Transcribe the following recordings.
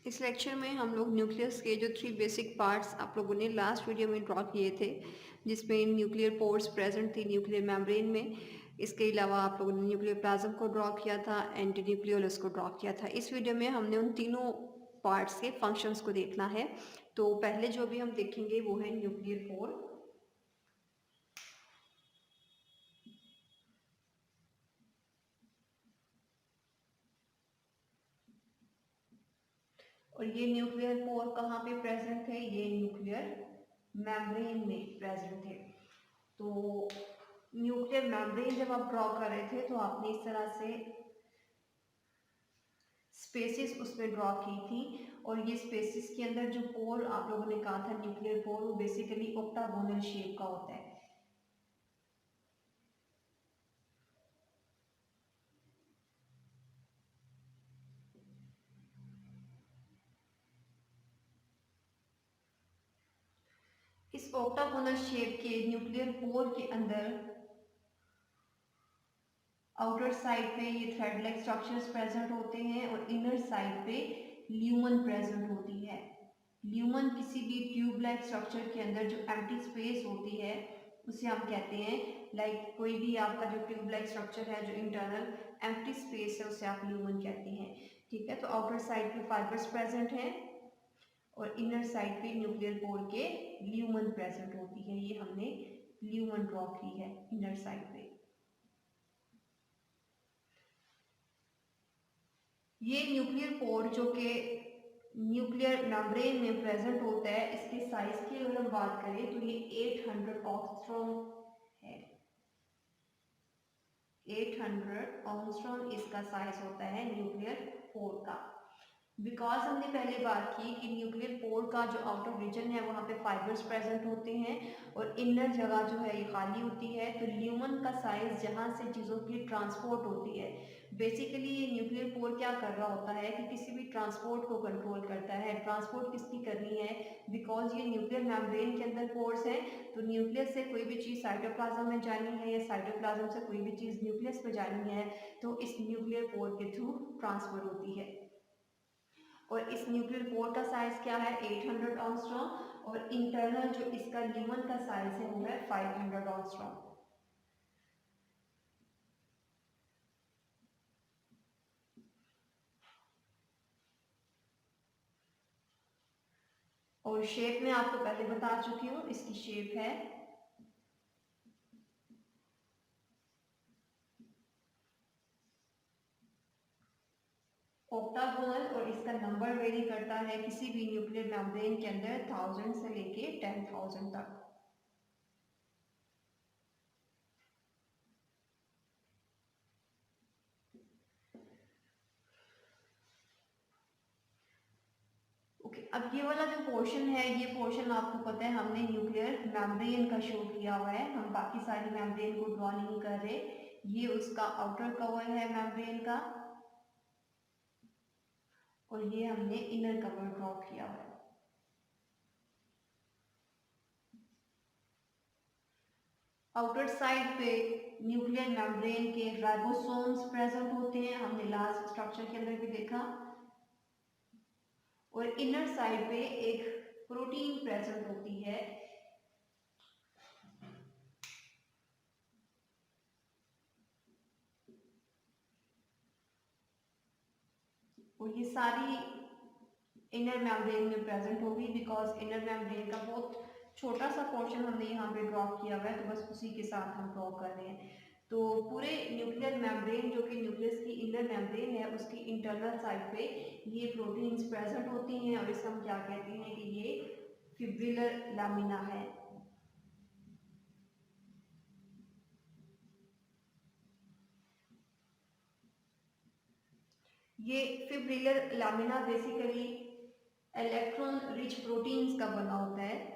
इस लेक्चर में हम लोग न्यूक्लियस के जो 3 बेसिक पार्ट्स आप लोगों ने लास्ट वीडियो में ड्रॉ किए थे, जिसमें न्यूक्लियर पोर्स प्रेजेंट थी न्यूक्लियर मेम्ब्रेन में। इसके अलावा आप लोगों ने न्यूक्लियर प्लाज्म को ड्रॉ किया था, एंटी न्यूक्लियोलस को ड्रॉ किया था। इस वीडियो में हमने उन तीनों पार्ट्स के फंक्शंस को देखना है। तो पहले जो भी हम देखेंगे वो है न्यूक्लियर पोर। और ये न्यूक्लियर पोर कहाँ पे प्रेजेंट है? ये न्यूक्लियर मेम्ब्रेन में प्रेजेंट है। तो न्यूक्लियर मेम्ब्रेन जब आप ड्रॉ कर रहे थे तो आपने इस तरह से स्पेसिस उसमें ड्रॉ की थी, और ये स्पेसिस के अंदर जो पोर आप लोगों ने कहा था न्यूक्लियर पोर, वो बेसिकली ऑक्टागोनल शेप का होता है। इस ऑक्टागोनल शेप के न्यूक्लियर पोर के अंदर आउटर साइड पे ये थ्रेड लाइक स्ट्रक्चर्स प्रेजेंट होते हैं, और इनर साइड पे ल्यूमन प्रेजेंट होती है। ल्यूमन किसी भी ट्यूब लाइक स्ट्रक्चर के अंदर जो एम्प्टी स्पेस होती है उसे हम कहते हैं, लाइक कोई भी आपका जो ट्यूब लाइक स्ट्रक्चर है, जो इंटरनल एम्प्टी स्पेस है, उसे आप ल्यूमन कहते हैं। ठीक है, तो आउटर साइड पे फाइबर्स प्रेजेंट हैं और इनर साइड पे न्यूक्लियर पोर के ल्यूमन प्रेजेंट होती है। ये हमने ल्यूमन ड्रॉ की है इनर साइड पे। ये न्यूक्लियर पोर जो कि न्यूक्लियर मेम्ब्रेन में प्रेजेंट होता है, इसके साइज की अगर हम बात करें तो ये 800 ऑंगस्ट्रॉम है। 800 ऑंगस्ट्रॉम इसका साइज होता है न्यूक्लियर पोर का। बिकॉज हमने पहले बात की कि न्यूक्लियर पोर का जो आउटर रीजन है वहाँ पे फाइबर्स प्रेजेंट होते हैं और इनर जगह जो है ये खाली होती है, तो ल्यूमन का साइज जहाँ से चीज़ों की ट्रांसपोर्ट होती है, बेसिकली ये न्यूक्लियर पोर क्या कर रहा होता है कि किसी भी ट्रांसपोर्ट को कंट्रोल करता है। ट्रांसपोर्ट किसकी करनी है? बिकॉज ये न्यूक्लियर मेम्ब्रेन के अंदर पोर्स है, तो न्यूक्लियस से कोई भी चीज़ साइटोप्लाज्म में जानी है या साइटोप्लाज्म से कोई भी चीज़ न्यूक्लियस में जानी है, तो इस न्यूक्लियर पोर के थ्रू ट्रांसफर होती है। और इस न्यूक्लियर पोर का साइज क्या है? 800 ऑंगस्ट्रॉम, और इंटरनल जो इसका ल्यूमन का साइज है वो है 500 ऑंगस्ट्रॉम। और शेप में आपको पहले बता चुकी हूँ, इसकी शेप है ऑक्टागोनल, और इसका नंबर वेरी करता है किसी भी न्यूक्लियर मेम्ब्रेन के अंदर 1000 से लेके 10,000 तक। ओके, अब ये वाला जो पोर्शन है, ये पोर्शन आपको पता है हमने न्यूक्लियर मेम्ब्रेन का शो किया हुआ है, हम बाकी सारी मेम्ब्रेन को ड्रॉ नहीं कर रहे। ये उसका आउटर कवर है मेम्ब्रेन का, और ये हमने इनर कवर ड्रॉ किया हुआ है। आउटर साइड पे न्यूक्लियर मेम्ब्रेन के राइबोसोम्स प्रेजेंट होते हैं, हमने लास्ट स्ट्रक्चर के अंदर भी देखा। और इनर साइड पे एक प्रोटीन प्रेजेंट होती है, और ये सारी इनर मेम्ब्रेन में प्रेजेंट होगी। बिकॉज इनर मेम्ब्रेन का बहुत छोटा सा पोर्शन हमने यहाँ पे ड्रॉ किया हुआ है, तो बस उसी के साथ हम ड्रॉ कर रहे हैं। तो पूरे न्यूक्लियर मेम्ब्रेन जो कि न्यूक्लियस की इनर मेम्ब्रेन है, उसकी इंटरनल साइड पे ये प्रोटीन्स प्रेजेंट होती हैं, और इसे हम क्या कहते हैं कि ये फिब्रिलर लैमिना है। ये fibrillar lamina basically electron rich proteins का बना होता है,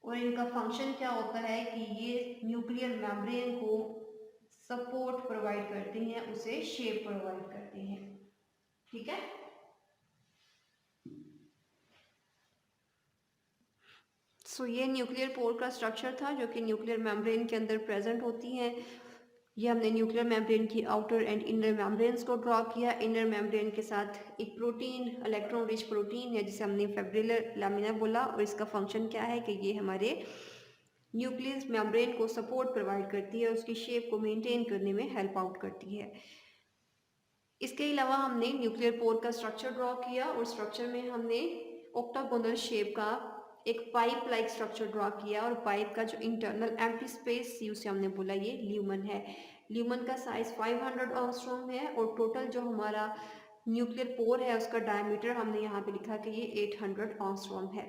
और इनका फंक्शन क्या होता है कि ये न्यूक्लियर मेम्ब्रेन को सपोर्ट प्रोवाइड करते हैं, उसे शेप प्रोवाइड करते हैं। ठीक है, सो ये न्यूक्लियर पोर का स्ट्रक्चर था जो कि न्यूक्लियर मेम्ब्रेन के अंदर प्रेजेंट होती हैं। ये हमने न्यूक्लियर मेम्ब्रेन की आउटर एंड इनर मेम्ब्रेन्स को ड्रॉ किया। इनर मेम्ब्रेन के साथ एक प्रोटीन, इलेक्ट्रॉन रिच प्रोटीन है जिसे हमने फेब्रिलर लामिना बोला, और इसका फंक्शन क्या है कि ये हमारे न्यूक्लियस मेम्ब्रेन को सपोर्ट प्रोवाइड करती है, उसकी शेप को मेंटेन करने में हेल्प आउट करती है। इसके अलावा हमने न्यूक्लियर पोर का स्ट्रक्चर ड्रॉ किया, और स्ट्रक्चर में हमने ऑक्टागोनल शेप का एक पाइप लाइक स्ट्रक्चर ड्रॉ किया, और पाइप का जो इंटरनल एम्प्टी स्पेस थी उसे हमने बोला ये ल्यूमन है। ल्यूमन का साइज 500 एंगस्ट्रॉम है, और टोटल जो हमारा न्यूक्लियर पोर है उसका डायमीटर हमने यहाँ पे लिखा कि ये 800 एंगस्ट्रॉम है।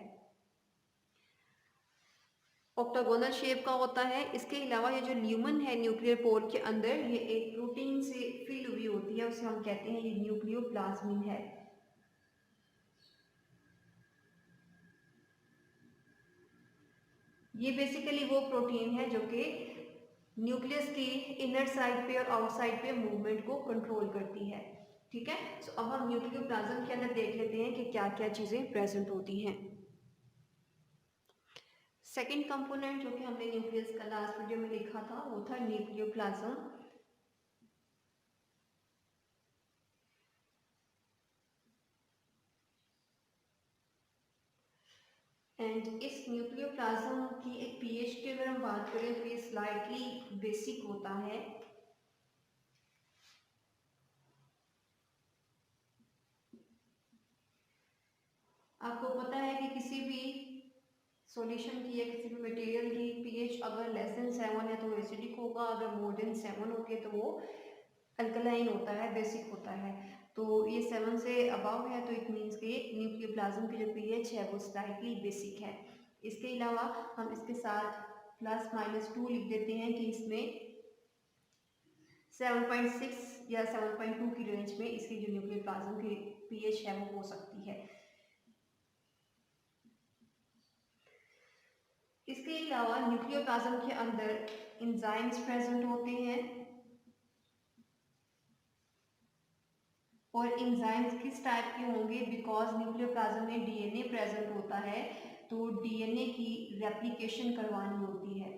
ऑक्टागोनल शेप का होता है। इसके अलावा ये जो ल्यूमन है न्यूक्लियर पोर के अंदर, ये एक प्रोटीन से फिल हुई होती है, उसे हम कहते हैं ये न्यूक्लियोप्लाज्मिन है। ये बेसिकली वो प्रोटीन है जो कि न्यूक्लियस की इनर साइड पे और आउटसाइड पे मूवमेंट को कंट्रोल करती है। ठीक है, सो अब हम न्यूक्लियोप्लाज्म के अंदर देख लेते हैं कि क्या क्या चीज़ें प्रेजेंट होती हैं। सेकेंड कंपोनेंट जो कि हमने न्यूक्लियस का लास्ट वीडियो में लिखा था वो था न्यूक्लियोप्लाज्म। एंड इस न्यूक्लियोप्लाज्म की एक पीएच की अगर हम बात करें तो ये स्लाइटली बेसिक होता है। आपको पता है कि किसी भी सॉल्यूशन की या किसी भी मटेरियल की पीएच अगर लेस देन 7 है तो एसिडिक होगा, अगर मोर देन 7 होती है तो वो अल्कलाइन होता है, बेसिक होता है। तो ये 7 से अबव है तो इट मीन्स कि न्यूक्लियोप्लाज्म की जो पीएच है वो स्लाइटली बेसिक है। इसके अलावा हम इसके साथ +-2 लिख देते हैं कि इसमें 7.6 या 7.2 की रेंज में इसकी जो न्यूक्लियोप्लाज्म की पीएच है वो हो सकती है। इसके अलावा न्यूक्लियोप्लाज्म के अंदर एंजाइम्स प्रेजेंट होते हैं, और एंजाइम्स किस टाइप के होंगे, बिकॉज न्यूक्लियोप्लाज्म में डीएनए प्रेजेंट होता है तो डीएनए की रेप्लिकेशन करवानी होती है।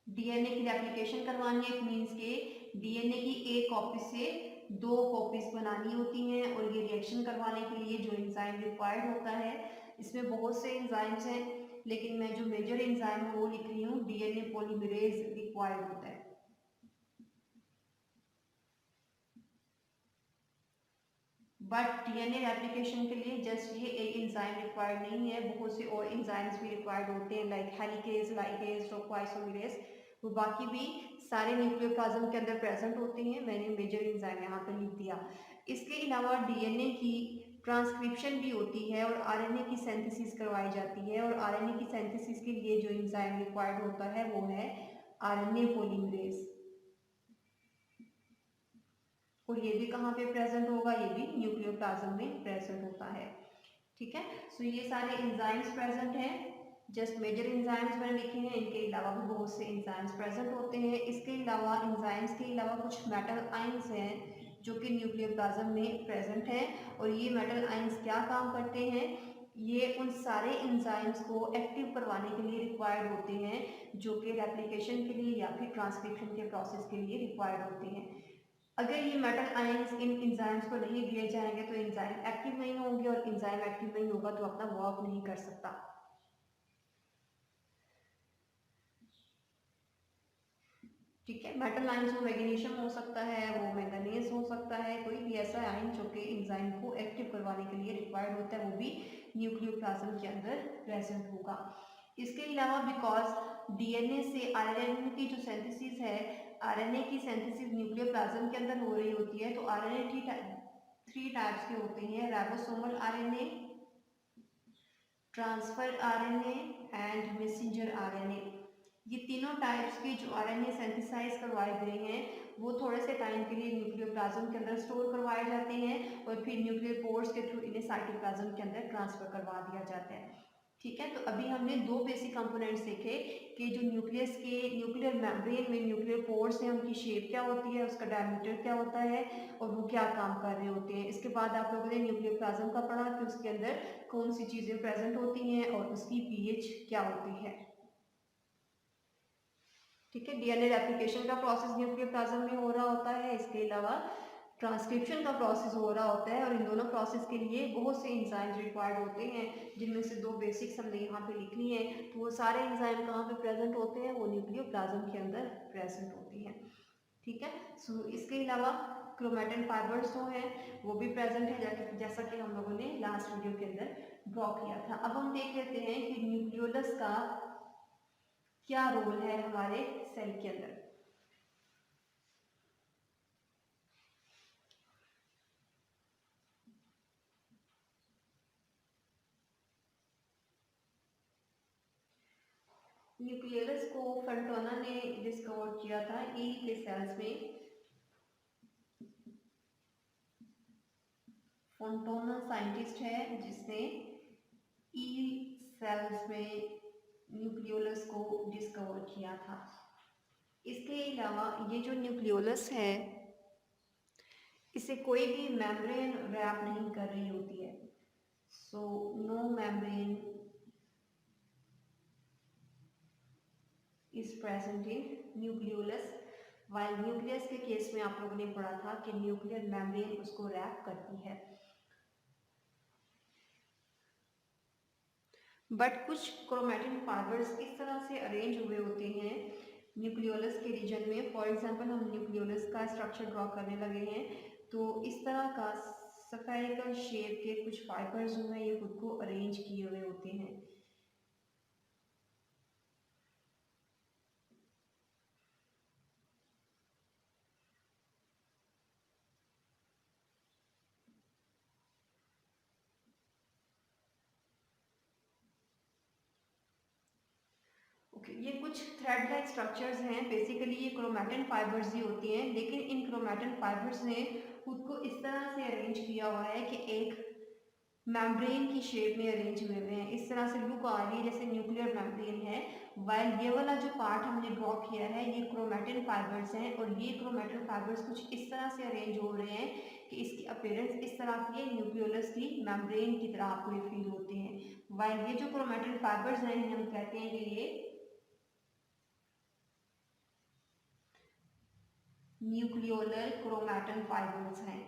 डीएनए की रेप्लिकेशन करवानी है मीन्स के डीएनए की एक कॉपी से 2 कॉपीज बनानी होती हैं, और ये रिएक्शन करवाने के लिए जो एंजाइम रिक्वायर्ड होता है, इसमें बहुत से एंजाइम्स हैं लेकिन मैं जो मेजर एंजाइम है वो लिख रही हूँ, डीएनए पॉलीमरेज रिक्वायर्ड होता है। बट डीएनए रेप्लिकेशन के लिए जस्ट ये एक एंजाइम रिक्वायर्ड नहीं है, बहुत से और एंजाइम्स भी रिक्वायर्ड होते हैं लाइक हेलिकेज, लाइगेज, टोकोआइसोमेरेज, वो बाकी भी सारे न्यूक्लियोप्लाज्म के अंदर प्रेजेंट होते हैं। मैंने मेजर एंजाइम यहाँ पर लिख दिया। इसके अलावा डीएनए की ट्रांसक्रिप्शन भी होती है और आरएनए की सिंथेसिस करवाई जाती है, और आरएनए की सिंथेसिस के लिए जो एंजाइम रिक्वायर्ड होता है वो है आरएनए पॉलीमरेज, और ये भी कहाँ पे प्रेजेंट होगा, ये भी न्यूक्लियोप्लाज्म में प्रेजेंट होता है। ठीक है, सो ये सारे एंजाइम्स प्रेजेंट हैं, जस्ट मेजर एंजाइम्स मैंने लिखे हैं, इनके अलावा भी बहुत से एंजाइम्स प्रेजेंट होते हैं। इसके अलावा एंजाइम्स के अलावा कुछ मेटल आयंस हैं जो कि न्यूक्लियोप्लाज्म में प्रेजेंट हैं, और ये मेटल आयंस क्या काम करते हैं, ये उन सारे एंजाइम्स को एक्टिव करवाने के लिए रिक्वायर्ड होते हैं जो कि रेप्लिकेशन के लिए या फिर ट्रांसक्रिप्शन के प्रोसेस के लिए रिक्वायर्ड होते हैं। अगर ये मेटल आयंस इन एंजाइम्स को नहीं दिए जाएंगे तो एंजाइम एक्टिव नहीं होंगे, और एंजाइम एक्टिव नहीं होगा तो अपना वर्क नहीं कर सकता। ठीक है, मेटल आयंस वो मैग्नीशियम हो सकता है, वो मैंगनीज हो सकता है, कोई भी ऐसा आयन जो कि एंजाइम को एक्टिव करवाने के लिए रिक्वायर्ड होता है, वो भी न्यूक्लियोप्लाज्म के अंदर प्रेजेंट होगा। इसके अलावा बिकॉज डीएनए से आरएनए की जो सिंथेसिस है, आरएनए की सिंथेसिस न्यूक्लियोप्लाज्म के अंदर हो रही होती है, तो आरएनए 3 टाइप्स के होते हैं, ribosomal RNA, transfer RNA and messenger RNA. ये तीनों टाइप्स के जो आरएनए सिंथेसाइज करवाए गए हैं वो थोड़े से टाइम के लिए न्यूक्लियोप्लाज्म के अंदर स्टोर करवाए जाते हैं, और फिर न्यूक्लियर पोर्स के थ्रू इन्हें साइटोप्लाज्म के अंदर ट्रांसफर करवा दिया जाता है। ठीक है, तो अभी हमने 2 बेसिक कंपोनेंट्स देखे कि जो न्यूक्लियस के न्यूक्लियर मेम्ब्रेन में न्यूक्लियर पोर्स हैं उनकी शेप क्या होती है, उसका डायमीटर क्या होता है, और वो क्या काम कर रहे होते हैं। इसके बाद आप लोगों ने न्यूक्लियोप्लाज्म का पढ़ा कि उसके अंदर कौन सी चीज़ें प्रेजेंट होती हैं और उसकी पीएच क्या होती है। ठीक है, डीएनए रेप्लिकेशन का प्रोसेस न्यूक्लियर प्लाज्म में हो रहा होता है, इसके अलावा ट्रांसक्रिप्शन का प्रोसेस हो रहा होता है, और इन दोनों प्रोसेस के लिए बहुत से एंजाइम्स रिक्वायर्ड होते हैं, जिनमें से दो बेसिक्स हमने यहाँ पे लिखनी है। तो वो सारे एंजाइम कहाँ पे प्रेजेंट होते हैं, वो न्यूक्लियर प्लाज्म के अंदर प्रेजेंट होती हैं। ठीक है, सो इसके अलावा क्रोमेटिन फाइबर्स जो हैं वो भी प्रेजेंट है, जैसा कि हम लोगों ने लास्ट वीडियो के अंदर ड्रॉ किया था। अब हम देख लेते हैं कि न्यूक्लियोलस का क्या रोल है हमारे सेल के अंदर। न्यूक्लियस को फंटोना ने डिस्कवर किया था ई के सेल्स में। फंटोना साइंटिस्ट है जिसने ई सेल्स में न्यूक्लियोलस को डिस्कवर किया था। इसके अलावा ये जो न्यूक्लियोलस है इसे कोई भी मेम्ब्रेन रैप नहीं कर रही होती है। So no membrane is present in nucleolus. While nucleus के केस में आप लोगों ने पढ़ा था कि न्यूक्लियर मेम्ब्रेन उसको रैप करती है। बट कुछ क्रोमेटिन फाइबर्स इस तरह से अरेंज हुए होते हैं न्यूक्लियोलस के रीजन में। फॉर एग्जांपल हम न्यूक्लियोलस का स्ट्रक्चर ड्रॉ करने लगे हैं, तो इस तरह का स्फेरिकल शेप के कुछ फाइबर्स जो हैं ये खुद को अरेंज किए हुए होते हैं। ये कुछ थ्रेड लाइक स्ट्रक्चर्स हैं। बेसिकली ये क्रोमेटिन फाइबर्स ही होती हैं, लेकिन इन क्रोमेटिन फाइबर्स ने खुद को इस तरह से अरेंज किया हुआ है कि एक मेम्ब्रेन की शेप में अरेंज हुए हुए हैं। इस तरह से लुक आ रही है जैसे न्यूक्लियर मेम्ब्रेन है। वाइल ये वाला जो पार्ट हमने ड्रॉ किया है ये क्रोमेटिन फाइबर्स हैं, और ये क्रोमेटिन फाइबर्स कुछ इस तरह से अरेंज हो रहे हैं कि इसकी अपीयरेंस इस तरह की है, न्यूक्लियोलस की मेम्ब्रेन की तरह आपको ये फील होते हैं। वाइल ये जो क्रोमेटिन फाइबर्स हैं हम कहते हैं कि ये न्यूक्लियोलर क्रोमेटिन फाइबर्स हैं।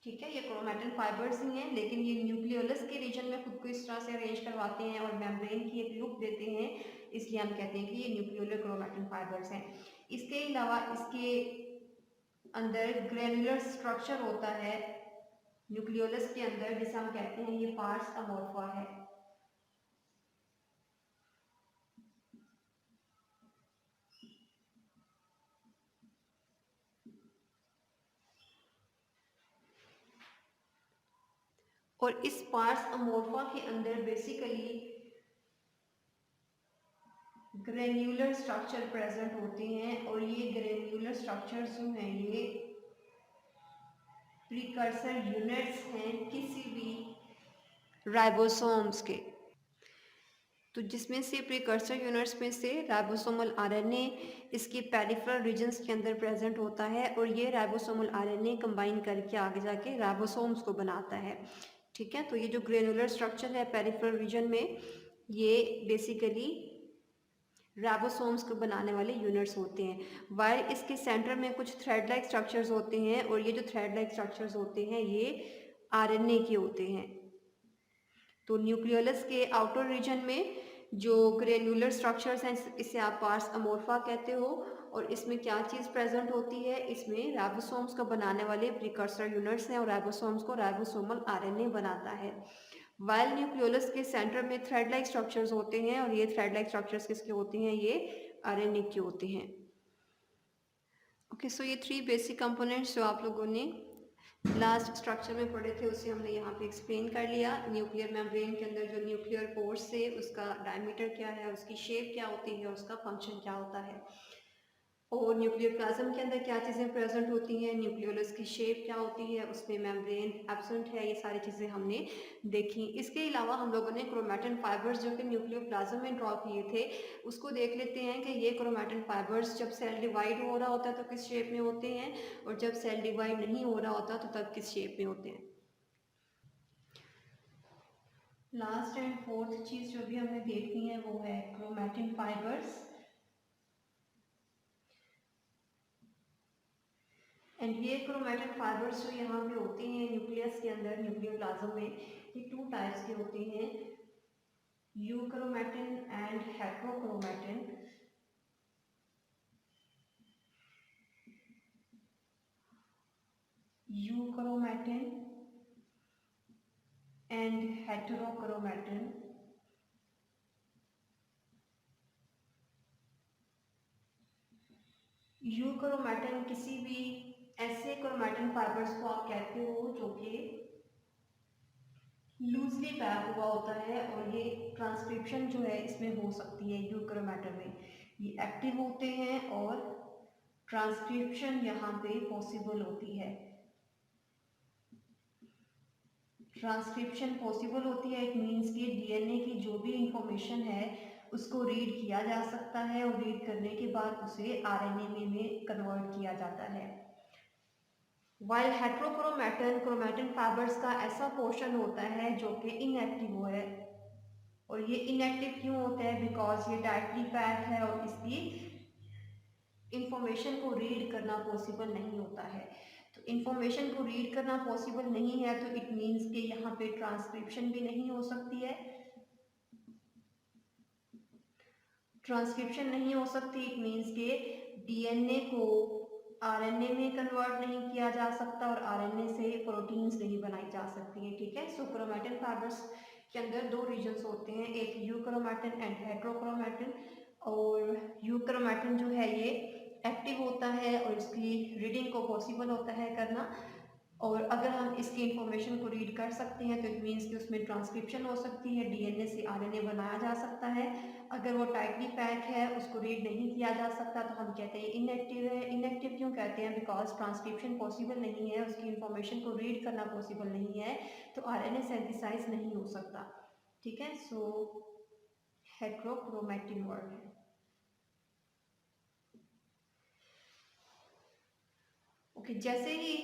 ठीक है, ये क्रोमेटिन फाइबर्स ही हैं, लेकिन ये न्यूक्लियोलस के रीजन में खुद को इस तरह से अरेंज करवाते हैं और मेम्ब्रेन की एक लुक देते हैं, इसलिए हम कहते हैं कि ये न्यूक्लियोलर क्रोमेटिन फाइबर्स हैं। इसके अलावा इसके अंदर ग्रेनुलर स्ट्रक्चर होता है न्यूक्लियोलस के अंदर, जिसे हम कहते हैं ये पार्स अमोर्फा है। और इस पार्स अमोर्फा के अंदर बेसिकली ग्रेन्युलर स्ट्रक्चर प्रेजेंट होते हैं, और ये ग्रेन्युलर स्ट्रक्चर्स जो हैं ये प्रीकर्सर यूनिट्स हैं किसी भी राइबोसोम्स के। तो जिसमें से प्रीकर्सर यूनिट्स में से राइबोसोमल आरएनए इसके पेरिफेरल रीजन्स के अंदर प्रेजेंट होता है, और ये राइबोसोमल आरएनए कंबाइन करके आगे जाके राइबोसोम्स को बनाता है। ठीक है, तो ये जो ग्रेनुलर स्ट्रक्चर है पेरिफेरल रीजन में ये बेसिकली राइबोसोम्स को बनाने वाले यूनिट्स होते हैं। वाइल इसके सेंटर में कुछ थ्रेड लाइक स्ट्रक्चर्स होते हैं, और ये जो थ्रेड लाइक स्ट्रक्चर्स होते हैं ये आरएनए के होते हैं। तो न्यूक्लियोलस के आउटर रीजन में जो ग्रेनुलर स्ट्रक्चर्स हैं इसे आप पार्स अमोर्फा कहते हो, और इसमें क्या चीज़ प्रेजेंट होती है, इसमें राइबोसोम्स को बनाने वाले प्रीकर्सर यूनिट्स हैं, और राइबोसोम्स को राइबोसोमल आरएनए बनाता है। वाइल न्यूक्लियोलस के सेंटर में थ्रेड लाइक स्ट्रक्चर्स होते हैं, और ये थ्रेड लाइक स्ट्रक्चर्स किसके होते हैं, ये आरएनए के होते हैं। ओके, सो ये 3 बेसिक कंपोनेंट्स जो आप लोगों ने लास्ट स्ट्रक्चर में पढ़े थे उसे हमने यहाँ पे एक्सप्लेन कर लिया। न्यूक्लियर मेम्ब्रेन के अंदर जो न्यूक्लियर पोर्स है उसका डायमीटर क्या है, उसकी शेप क्या होती है, उसका फंक्शन क्या होता है, और न्यूक्लियर प्लाज्म के अंदर क्या चीज़ें प्रेजेंट होती हैं, न्यूक्लियोलस की शेप क्या होती है, उसमें मेम्ब्रेन एब्सेंट है, ये सारी चीज़ें हमने देखी। इसके अलावा हम लोगों ने क्रोमेटिन फाइबर्स जो कि न्यूक्लियर प्लाज्म में ड्रॉ किए थे उसको देख लेते हैं कि ये क्रोमेटिन फाइबर्स जब सेल डिवाइड हो रहा होता है तो किस शेप में होते हैं, और जब सेल डिवाइड नहीं हो रहा होता तो तब किस शेप में होते हैं। लास्ट एंड फोर्थ चीज जो भी हमें देखनी है वो है क्रोमैटिन फाइबर्स। एंड ये क्रोमैटिन फाइबर्स जो यहाँ पे होते हैं न्यूक्लियस के अंदर, न्यूक्लियोप्लाज्म में, ये टू टाइप्स के होते हैं, euchromatin and heterochromatin. Euchromatin and heterochromatin. Euchromatin किसी भी ऐसे क्रोमैटिन फाइबर्स को आप कहते हो जो कि लूजली पैक हुआ होता है, और ये ट्रांसक्रिप्शन जो है इसमें हो सकती है यूक्रोमैटिन में, ये एक्टिव होते हैं और ट्रांसक्रिप्शन यहाँ पे पॉसिबल होती है। ट्रांसक्रिप्शन पॉसिबल होती है, इट मीन्स कि डीएनए की जो भी इंफॉर्मेशन है उसको रीड किया जा सकता है, और रीड करने के बाद उसे आरएनए में कन्वर्ट किया जाता है। वाइल हेट्रोक्रोमैटिन, क्रोमैटिन फाइबर्स का ऐसा पोर्शन होता है जो कि इनएक्टिव है, और ये इनएक्टिव क्यों होता है? बिकॉज ये टाइटली पैक है और इसकी इंफॉर्मेशन को रीड करना पॉसिबल नहीं होता है। तो इंफॉर्मेशन को रीड करना पॉसिबल नहीं है तो इट मीन्स कि यहाँ पे ट्रांसक्रिप्शन भी नहीं हो सकती है। ट्रांसक्रिप्शन नहीं हो सकती, इट मीन्स के डीएनए को आरएनए में कन्वर्ट नहीं किया जा सकता, और आरएनए से प्रोटीन्स नहीं बनाई जा सकती हैं। ठीक है, सो क्रोमैटिन फाइबर्स के अंदर दो रीजन्स होते हैं, एक यूक्रोमैटिन एंड हेट्रोक्रोमैटिन। और यूक्रोमैटिन जो है ये एक्टिव होता है और इसकी रीडिंग को पॉसिबल होता है करना, और अगर हम इसकी इंफॉर्मेशन को रीड कर सकते हैं तो इट मीन्स कि उसमें ट्रांसक्रिप्शन हो सकती है, डीएनए से आरएनए बनाया जा सकता है। अगर वो टाइटली पैक है, उसको रीड नहीं किया जा सकता, तो हम कहते हैं इनएक्टिव है। इनएक्टिव क्यों कहते हैं? बिकॉज ट्रांसक्रिप्शन पॉसिबल नहीं है, उसकी इंफॉर्मेशन को रीड करना पॉसिबल नहीं है, तो आरएनए सिंथेसाइज नहीं हो सकता। ठीक है, सो हेट्रोक्रोमैटिन वर्ड है। ओके, जैसे ही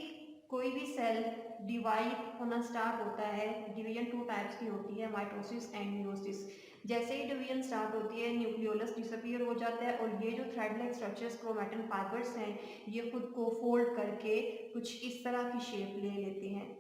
कोई भी सेल डिवाइड होना स्टार्ट होता है, डिवीजन टू टाइप्स की होती है, माइटोसिस एंड मियोसिस। जैसे ही डिवीजन स्टार्ट होती है न्यूक्लियोलस डिसअपीयर हो जाता है, और ये जो thread like structures chromatin fibres हैं ये खुद को फोल्ड करके कुछ इस तरह की शेप ले लेते हैं,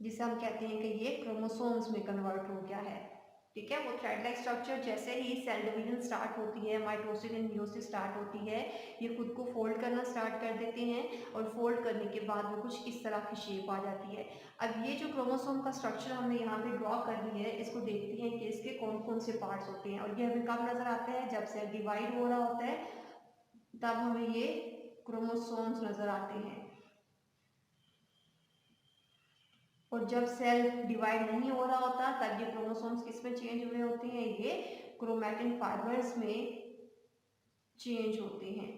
जिसे हम कहते हैं कि ये क्रोमोसोम्स में कन्वर्ट हो गया है। ठीक है, वो थ्रेड लाइक स्ट्रक्चर जैसे ही सेल डिवीजन स्टार्ट होती है, माइटोसिस एंड मियोसिस स्टार्ट होती है, ये खुद को फोल्ड करना स्टार्ट कर देते हैं, और फोल्ड करने के बाद वो कुछ इस तरह की शेप आ जाती है। अब ये जो क्रोमोसोम का स्ट्रक्चर हमने यहाँ पे ड्रॉ कर ली है, इसको देखते हैं कि इसके कौन कौन से पार्ट्स होते हैं, और ये हमें कब नजर आता है? जब सेल डिवाइड हो रहा होता है, तब हमें ये क्रोमोसोम्स नजर आते हैं। और जब सेल डिवाइड नहीं हो रहा होता तब ये क्रोमोसोम्स किस में चेंज हुए होते हैं? ये क्रोमैटिन फाइबर्स में चेंज होते हैं,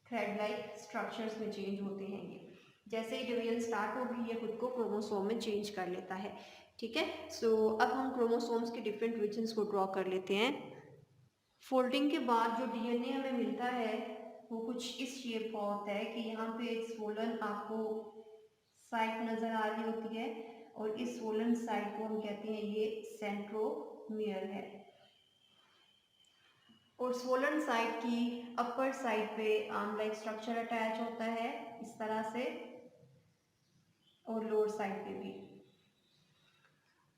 थ्रेड लाइक स्ट्रक्चर्स में चेंज होते हैं। ये जैसे ही डिवीजन स्टार्ट होगी ये खुद को क्रोमोसोम में चेंज कर लेता है। ठीक है, सो अब हम क्रोमोसोम्स के डिफरेंट रीजन्स को ड्रॉ कर लेते हैं। फोल्डिंग के बाद जो डीएनए हमें मिलता है वो कुछ इस शेप का होता है कि यहाँ पे एक स्वोलन आपको साइट नजर आ रही होती है, और इस स्वोलन साइट को हम कहते हैं ये सेंट्रोमियर है। और स्वोलन साइट की अपर साइड पे आर्म लाइक स्ट्रक्चर अटैच होता है इस तरह से, और लोअर साइड पे भी।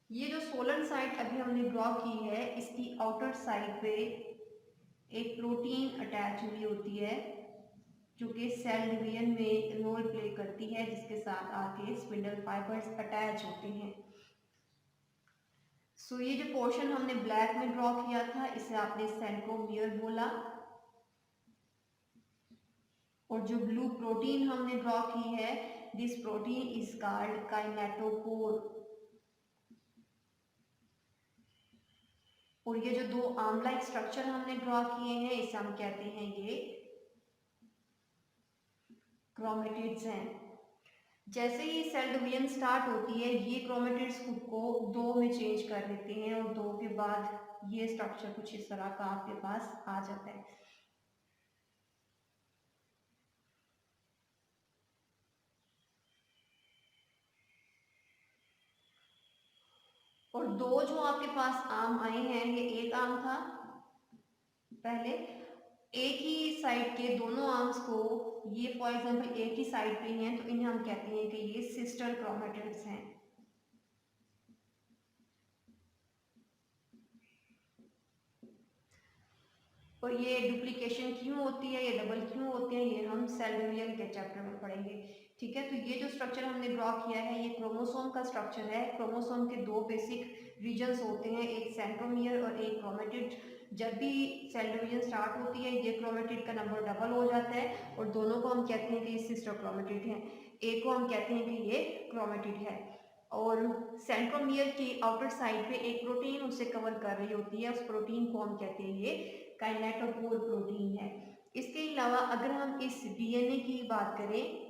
ये जो स्वोलन साइट अभी हमने ड्रॉ की है, इसकी आउटर साइड पे एक प्रोटीन अटैच हुई होती है जो कि सेल डिवीजन में रोल प्ले करती है, जिसके साथ आके स्पिंडल फाइबर्स अटैच होते हैं। सो ये जो पोर्शन हमने ब्लैक में ड्रॉ किया था इसे आपने सेंट्रोमियर बोला, और जो ब्लू प्रोटीन हमने ड्रॉ की है, this protein is called kinetochore. और ये जो दो आर्म लाइक स्ट्रक्चर हमने ड्रॉ किए हैं इसे हम कहते हैं ये क्रोमेटिड्स हैं। जैसे ही सेल डिवीजन स्टार्ट होती है ये क्रोमेटिड्स खुद को दो में चेंज कर लेते हैं, और दो के बाद ये स्ट्रक्चर कुछ इस तरह का आपके पास आ जाता है। और दो जो आपके पास आम आए हैं, ये एक आम था पहले, एक ही साइड के दोनों आर्म्स को, ये फॉर एग्जांपल एक ही साइड पे हैं, तो इन्हें हम कहते हैं कि ये सिस्टर क्रोमेटिड्स हैं। और ये डुप्लीकेशन क्यों होती है, ये डबल क्यों होते हैं, ये हम सेल डिवीजन के चैप्टर में पढ़ेंगे। ठीक है, तो ये जो स्ट्रक्चर हमने ड्रॉ किया है, ये क्रोमोसोम का स्ट्रक्चर है। क्रोमोसोम के दो बेसिक रीजन्स होते हैं, एक सेंट्रोमियर और एक क्रोमेटिड। जब भी सेल डिवीजन स्टार्ट होती है, ये क्रोमेटिड का नंबर डबल हो जाता है और दोनों को हम कहते हैं कि ये सिस्टर क्रोमेटिड हैं। एक को हम कहते हैं कि ये क्रोमेटिड है। और सेंट्रोमियर की आउटर साइड पे एक प्रोटीन उसे कवर कर रही होती है, उस प्रोटीन को हम कहते हैं ये काइनेटोकोर प्रोटीन है। इसके अलावा अगर हम इस डीएनए की बात करें,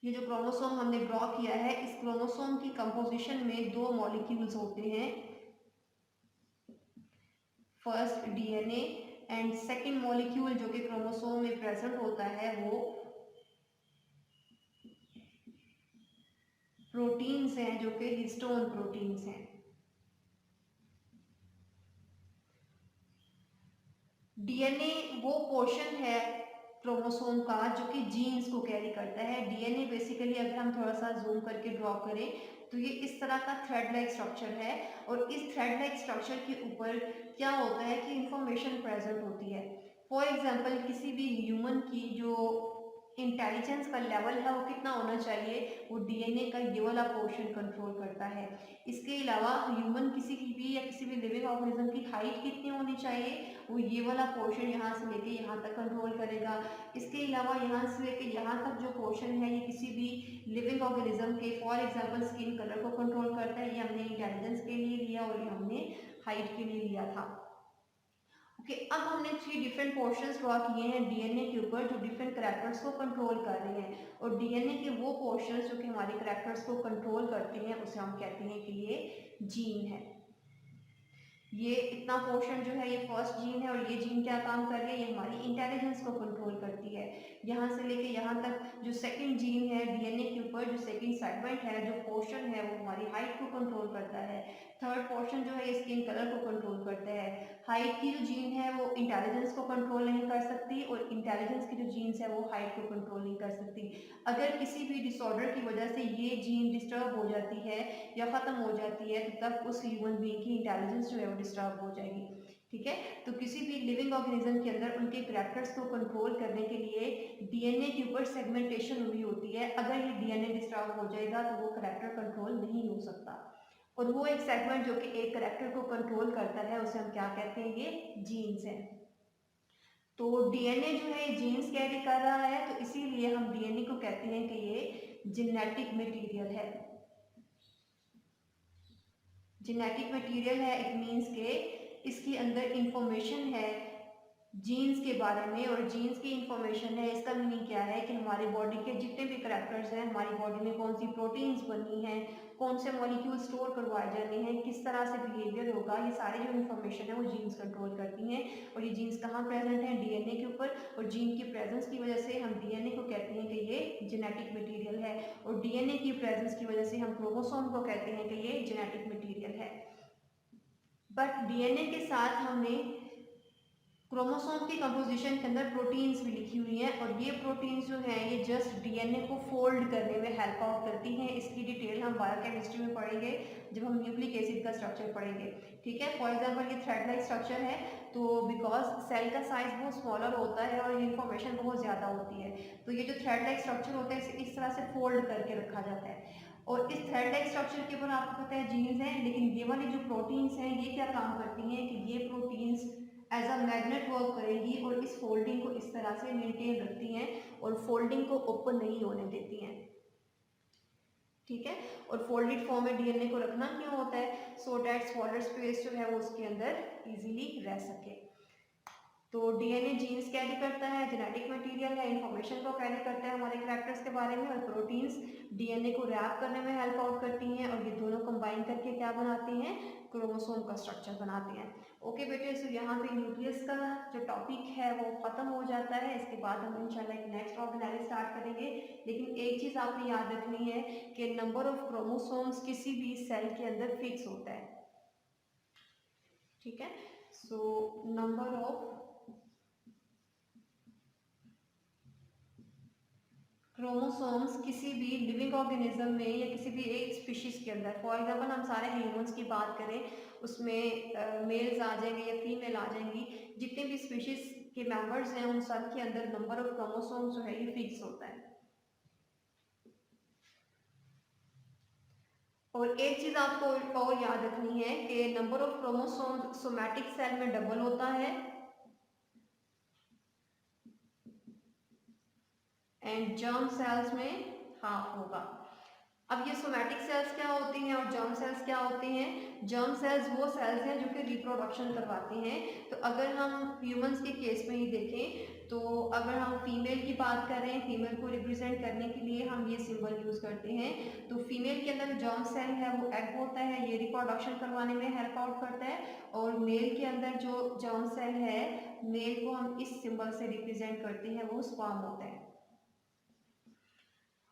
ये जो क्रोमोसोम हमने ड्रॉ किया है, इस क्रोमोसोम की कंपोजिशन में दो मॉलिक्यूल्स होते हैं, first DNA and second molecule जो कि क्रोमोसोम में प्रेजेंट होता है वो प्रोटीन्स हैं, जो कि हिस्टोन प्रोटीन्स हैं। डीएनए वो पोर्शन है क्रोमोसोम का जो कि जीन्स को कैरी करता है। डीएनए बेसिकली अगर हम थोड़ा सा जूम करके ड्रॉ करें तो ये इस तरह का थ्रेड लाइक स्ट्रक्चर है, और इस थ्रेड लाइक स्ट्रक्चर के ऊपर क्या होता है कि इंफॉर्मेशन प्रेजेंट होती है। फॉर एग्जांपल किसी भी ह्यूमन की जो इंटेलिजेंस का लेवल है वो कितना होना चाहिए, वो डीएनए का ये वाला पोर्शन कंट्रोल करता है। इसके अलावा ह्यूमन किसी की भी या किसी भी लिविंग ऑर्गेनिज्म की हाइट कितनी होनी चाहिए, वो ये वाला पोर्शन यहाँ से लेके यहाँ तक कंट्रोल करेगा। इसके अलावा यहाँ से लेके यहाँ तक जो पोर्शन है, ये किसी भी लिविंग ऑर्गेनिज्म के फॉर एग्जांपल स्किन कलर को कंट्रोल करता है। ये हमने इंटेलिजेंस के लिए लिया और ये हमने हाइट के लिए लिया था। ओके, अब हमने 3 डिफरेंट पोर्शंस ड्रॉ किए हैं डीएनए के ऊपर जो डिफरेंट कैरेक्टर्स को कंट्रोल कर रहे हैं, और डीएनए के वो पोर्शंस जो कि हमारे कैरेक्टर्स को कंट्रोल करते हैं उसे हम कहते हैं कि ये जीन है। ये इतना पोर्शन जो है ये फर्स्ट जीन है, और ये जीन क्या काम कर रही है, ये हमारी इंटेलिजेंस को कंट्रोल करती है। यहाँ से लेके यहाँ तक जो सेकंड जीन है डीएनए के ऊपर, जो सेकंड सेगमेंट है, जो पोर्शन है, वो हमारी हाइट को कंट्रोल करता है। थर्ड पोर्शन जो है ये स्किन कलर को कंट्रोल करता है। हाइट की जो जीन है वो इंटेलिजेंस को कंट्रोल नहीं कर सकती, और इंटेलिजेंस की जो जीन्स है वो हाइट को कंट्रोल नहीं कर सकती। अगर किसी भी डिसऑर्डर की वजह से ये जीन डिस्टर्ब हो जाती है या ख़त्म हो जाती है, तो तब उस ह्यूमन बीइंग की इंटेलिजेंस जो है वो डिस्टर्ब हो जाएगी। ठीक है, तो किसी भी लिविंग ऑर्गेनिज्म के अंदर उनके कैरेक्टर्स को कंट्रोल करने के लिए डीएनए के ऊपर सेगमेंटेशन हुई होती है। अगर ये डीएनए डिस्टर्ब हो जाएगा तो वो कैरेक्टर कंट्रोल नहीं हो सकता, और वो एक सेगमेंट जो कि एक कैरेक्टर को कंट्रोल करता है उसे हम क्या कहते हैं, ये जीन्स है। तो डीएनए जो है जीन्स कैरी कर रहा है, तो इसीलिए हम डीएनए को कहते हैं कि ये जेनेटिक मटेरियल है। जेनेटिक मटेरियल है, इट मीन्स के इसके अंदर इंफॉर्मेशन है जीन्स के बारे में, और जीन्स की इंफॉर्मेशन है। इसका मीनिंग क्या है कि हमारी बॉडी के जितने भी करैक्टर्स हैं, हमारी बॉडी में कौन सी प्रोटीन्स बनी हैं, कौन से मॉलिक्यूल स्टोर करवाए जाने हैं, किस तरह से बिहेवियर होगा, ये सारी जो इन्फॉर्मेशन है वो जीन्स कंट्रोल करती हैं। और ये जीन्स कहाँ प्रेजेंट हैं, डीएनए के ऊपर, और जीन की प्रेजेंस की वजह से हम डीएनए को कहते हैं कि ये जेनेटिक मटीरियल है, और डीएनए की प्रेजेंस की वजह से हम क्रोमोसोम को कहते हैं कि ये जेनेटिक मटीरियल है। बट डीएनए के साथ हमने क्रोमोसोम की कंपोजिशन के अंदर प्रोटीन्स भी लिखी हुई हैं, और ये प्रोटीन्स जो हैं ये जस्ट डीएनए को फोल्ड करने में हेल्प आउट करती हैं। इसकी डिटेल हम बायोकेमिस्ट्री में पढ़ेंगे जब हम न्यूक्लिक एसिड का स्ट्रक्चर पढ़ेंगे। ठीक है, फॉर एग्जांपल ये थ्रेड लाइक स्ट्रक्चर है, तो बिकॉज सेल का साइज बहुत स्मॉलर होता है और इन्फॉर्मेशन बहुत ज़्यादा होती है, तो ये जो थ्रेड लाइक स्ट्रक्चर होता है इसे इस तरह से फोल्ड करके रखा जाता है। और इस थ्रेड लाइक स्ट्रक्चर के ऊपर आपको पता है जीन्स हैं, लेकिन ये वाली जो प्रोटीन्स हैं ये क्या काम करती हैं कि ये proteins as a magnet work करेगी और इस फोल्डिंग को इस तरह से मेंटेन रखती हैं और फोल्डिंग को ओपन नहीं होने देती हैं। ठीक है, और फोल्डेड फॉर्म में डीएनए को रखना क्यों होता है, सो दैट स्मॉलर स्पेस जो है वो उसके अंदर इजीली रह सके। तो डीएनए जीन्स कैरी करता है, जेनेटिक मटेरियल है, इंफॉर्मेशन को कैरी करता है हमारे कैरेक्टर्स के बारे में, और प्रोटीन्स डीएनए को रैप करने में हेल्प आउट करती हैं, और ये दोनों कंबाइन करके क्या बनाती हैं, क्रोमोसोम का स्ट्रक्चर बनाती हैं। ओके बेटे, सो यहाँ पे न्यूक्लियस का जो टॉपिक है वो खत्म हो जाता है। इसके बाद हम इंशाल्लाह एक नेक्स्ट ऑर्गेनाइज स्टार्ट करेंगे। लेकिन एक चीज़ आपने याद रखनी है कि नंबर ऑफ क्रोमोसोम्स किसी भी सेल के अंदर फिक्स होता है, ठीक है। सो नंबर ऑफ क्रोमोसोम्स किसी भी लिविंग ऑर्गेनिज्म में या किसी भी एक स्पीशीज के अंदर, फॉर एग्जांपल हम सारे ह्यूमंस की बात करें, उसमें मेल्स आ जाएंगे या फीमेल आ जाएंगी, जितने भी स्पीशीज के मेंबर्स हैं उन सब के अंदर नंबर ऑफ क्रोमोसोम्स जो है ये फिक्स होता है। और एक चीज आपको और याद रखनी है कि number of chromosomes somatic cell में डबल होता है एंड जर्म सेल्स में हाफ होगा। अब ये सोमैटिक सेल्स क्या होती हैं और जर्म सेल्स क्या होते हैं? जर्म सेल्स वो सेल्स हैं जो कि रिप्रोडक्शन करवाते हैं। तो अगर हम ह्यूमंस के केस में ही देखें तो अगर हम फीमेल की बात करें, फीमेल को रिप्रेजेंट करने के लिए हम ये सिंबल यूज करते हैं। तो फीमेल के अंदर जर्म सेल है वो एग होता है, ये रिप्रोडक्शन करवाने में हेल्प आउट करता है। और मेल के अंदर जो जर्म सेल है, मेल को हम इस सिंबल से रिप्रेजेंट करते हैं, वो स्पर्म होता है।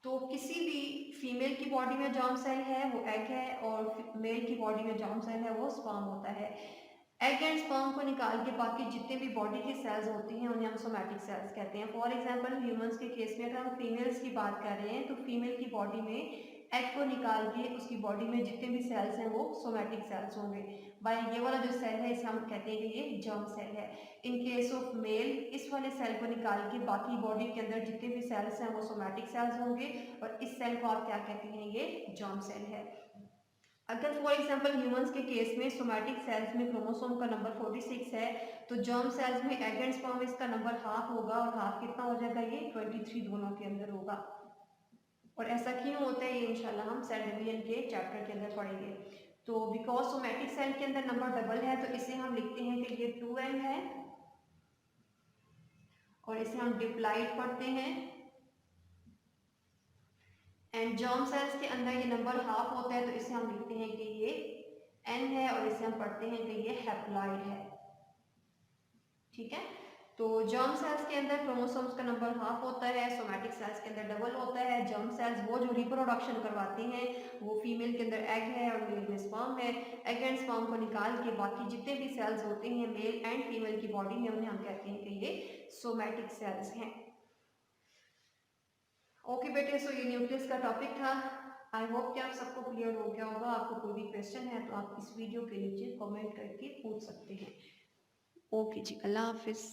तो किसी भी फीमेल की बॉडी में जर्म सेल है वो एग है, और मेल की बॉडी में जर्म सेल है वो स्पर्म होता है। एग एंड स्पर्म को निकाल के बाकी जितने भी बॉडी के सेल्स होती हैं उन्हें हम सोमैटिक सेल्स कहते हैं। फॉर एग्जांपल ह्यूमंस के केस में अगर हम फीमेल्स की बात कर रहे हैं तो फीमेल की बॉडी में एग को निकाल के उसकी बॉडी में जितने भी सेल्स हैं वो सोमैटिक सेल्स होंगे। बाय ये वाला जो सेल है इसे हम कहते हैं कि ये जर्म सेल है। इन केस ऑफ मेल इस वाले सेल को निकाल के बाकी बॉडी के अंदर जितने भी सेल्स हैं वो सोमैटिक सेल्स होंगे, और इस सेल को आप क्या कहते हैं, ये जर्म सेल है। अगर फॉर एग्जांपल ह्यूमंस के केस में सोमैटिक सेल्स में क्रोमोसोम का नंबर 46 है, तो जर्म सेल्स में एग एंड स्पर्म इसका नंबर हाफ होगा, और हाफ कितना हो जाएगा, ये 23 दोनों के अंदर होगा। और ऐसा क्यों होता है ये इंशाल्लाह हम सेल डिवीजन के चैप्टर के अंदर पढ़ेंगे। तो बिकॉज सोमैटिक सेल के अंदर नंबर डबल है तो इसे हम लिखते हैं कि ये 2n है, और इसे हम डिप्लाइड पढ़ते हैं। एंड जर्म सेल्स के अंदर ये नंबर हाफ होता है तो इसे हम लिखते हैं कि ये n है, और इसे हम पढ़ते हैं कि ये हैप्लॉइड है, ठीक है। तो जर्म सेल्स के अंदर क्रोमोसोम्स का नंबर हाफ होता है, सोमैटिक सेल्स के अंदर डबल होता है। जर्म सेल्स वो जो रिप्रोडक्शन करवाती हैं, वो फीमेल के अंदर एग है और मेल में स्पर्म है। एग एंड स्पर्म को निकाल के बाकी जितने भी सेल्स होते हैं मेल एंड फीमेल की बॉडी में, उन्हें हम कहते हैं कि ये सोमैटिक सेल्स हैं। ओके बेटे, सो ये न्यूक्लियस का टॉपिक था। आई होप कि आप सबको क्लियर हो गया होगा। आपको कोई भी क्वेश्चन है तो आप इस वीडियो के नीचे कमेंट करके पूछ सकते हैं। ओके जी, अल्लाह हाफिज़।